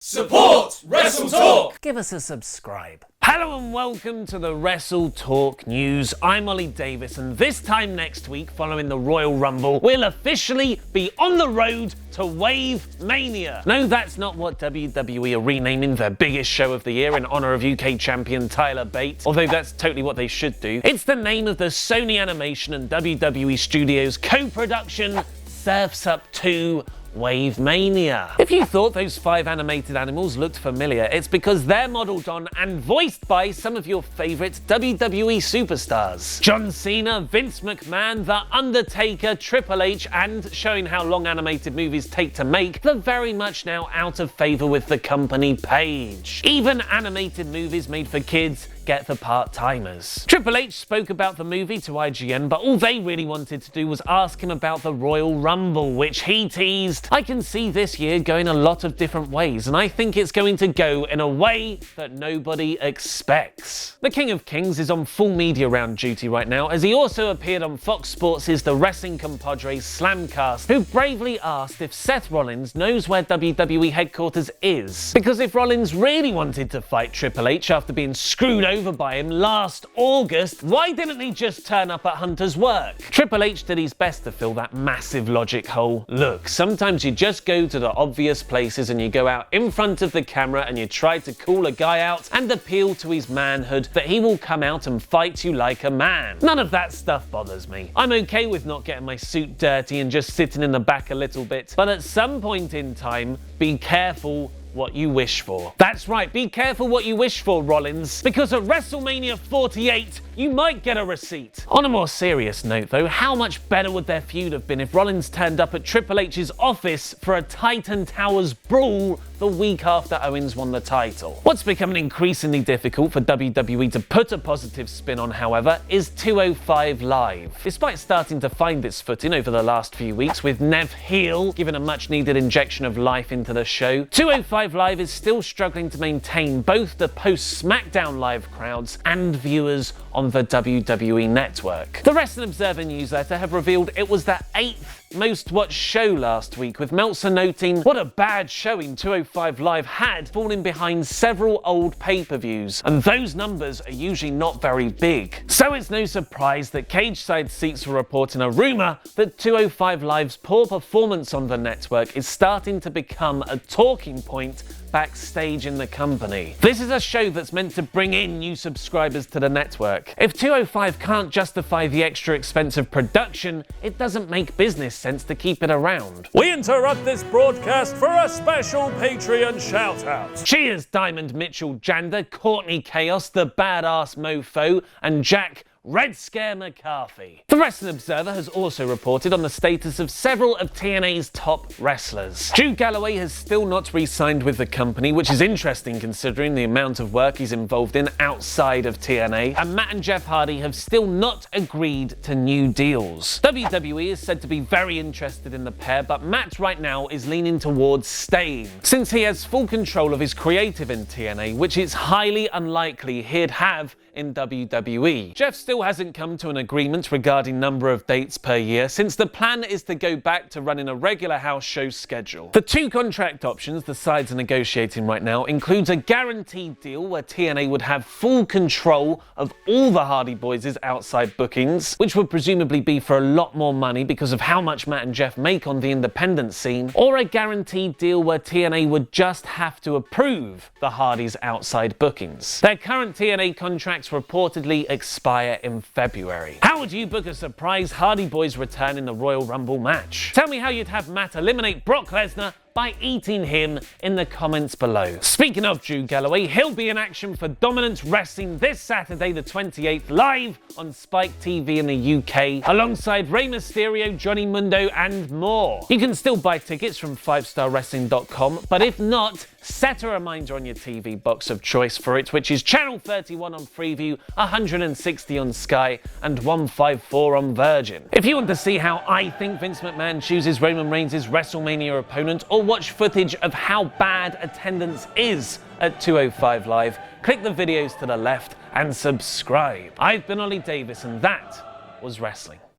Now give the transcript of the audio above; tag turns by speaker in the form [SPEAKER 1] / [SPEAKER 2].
[SPEAKER 1] Support WrestleTalk!
[SPEAKER 2] Give us a subscribe. Hello and welcome to the WrestleTalk News. I'm Ollie Davis, and this time next week, following the Royal Rumble, we'll officially be on the road to Wave Mania. No, that's not what WWE are renaming their biggest show of the year in honor of UK champion Tyler Bate, although that's totally what they should do. It's the name of the Sony Animation and WWE Studios co-production Surf's Up 2 Wave Mania. If you thought those 5 animated animals looked familiar, it's because they're modelled on and voiced by some of your favourite WWE superstars. John Cena, Vince McMahon, The Undertaker, Triple H, and showing how long animated movies take to make, they're very much now out of favour with the company page. Even animated movies made for kids get the part-timers. Triple H spoke about the movie to IGN, but all they really wanted to do was ask him about the Royal Rumble, which he teased. I can see this year going a lot of different ways, and I think it's going to go in a way that nobody expects. The King of Kings is on full media round duty right now, as he also appeared on Fox Sports' The Wrestling Compadres Slamcast, who bravely asked if Seth Rollins knows where WWE headquarters is. Because if Rollins really wanted to fight Triple H after being screwed over by him last August, why didn't he just turn up at Hunter's work? Triple H did his best to fill that massive logic hole. Look, sometimes you just go to the obvious places and you go out in front of the camera and you try to call a guy out and appeal to his manhood that he will come out and fight you like a man. None of that stuff bothers me. I'm okay with not getting my suit dirty and just sitting in the back a little bit, but at some point in time, be careful what you wish for. That's right, be careful what you wish for, Rollins, because at WrestleMania 48, you might get a receipt. On a more serious note though, how much better would their feud have been if Rollins turned up at Triple H's office for a Titan Towers brawl the week after Owens won the title? What's becoming increasingly difficult for WWE to put a positive spin on, however, is 205 Live. Despite starting to find its footing over the last few weeks, with Nev Heel giving a much-needed injection of life into the show, 205 Live is still struggling to maintain both the post-SmackDown Live crowds and viewers on the WWE Network. The Wrestling Observer newsletter have revealed it was the 8th most watched show last week, with Meltzer noting what a bad showing 205 Live had, falling behind several old pay-per-views, and those numbers are usually not very big. So it's no surprise that Cage Side Seats were reporting a rumour that 205 Live's poor performance on the network is starting to become a talking point backstage in the company. This is a show that's meant to bring in new subscribers to the network. If 205 can't justify the extra expensive production, it doesn't make business sense to keep it around.
[SPEAKER 3] We interrupt this broadcast for a special Patreon shout-out.
[SPEAKER 2] Cheers, Diamond Mitchell Jander, Courtney Chaos, the Badass Mofo, and Jack Red Scare McCarthy. The Wrestling Observer has also reported on the status of several of TNA's top wrestlers. Drew Galloway has still not re-signed with the company, which is interesting considering the amount of work he's involved in outside of TNA, and Matt and Jeff Hardy have still not agreed to new deals. WWE is said to be very interested in the pair, but Matt right now is leaning towards staying, since he has full control of his creative in TNA, which it's highly unlikely he'd have in WWE. Jeff still hasn't come to an agreement regarding number of dates per year, since the plan is to go back to running a regular house show schedule. The 2 contract options the sides are negotiating right now includes a guaranteed deal where TNA would have full control of all the Hardy Boys' outside bookings, which would presumably be for a lot more money because of how much Matt and Jeff make on the independent scene, or a guaranteed deal where TNA would just have to approve the Hardys' outside bookings. Their current TNA contracts reportedly expire in February. How would you book a surprise Hardy Boys return in the Royal Rumble match? Tell me how you'd have Matt eliminate Brock Lesnar by eating him in the comments below. Speaking of Drew Galloway, he'll be in action for Dominance Wrestling this Saturday the 28th live on Spike TV in the UK, alongside Rey Mysterio, Johnny Mundo and more. You can still buy tickets from 5starwrestling.com, but if not, set a reminder on your TV box of choice for it, which is Channel 31 on Freeview, 160 on Sky, and 154 on Virgin. If you want to see how I think Vince McMahon chooses Roman Reigns' WrestleMania opponent, or watch footage of how bad attendance is at 205 Live, click the videos to the left and subscribe. I've been Ollie Davis, and that was wrestling.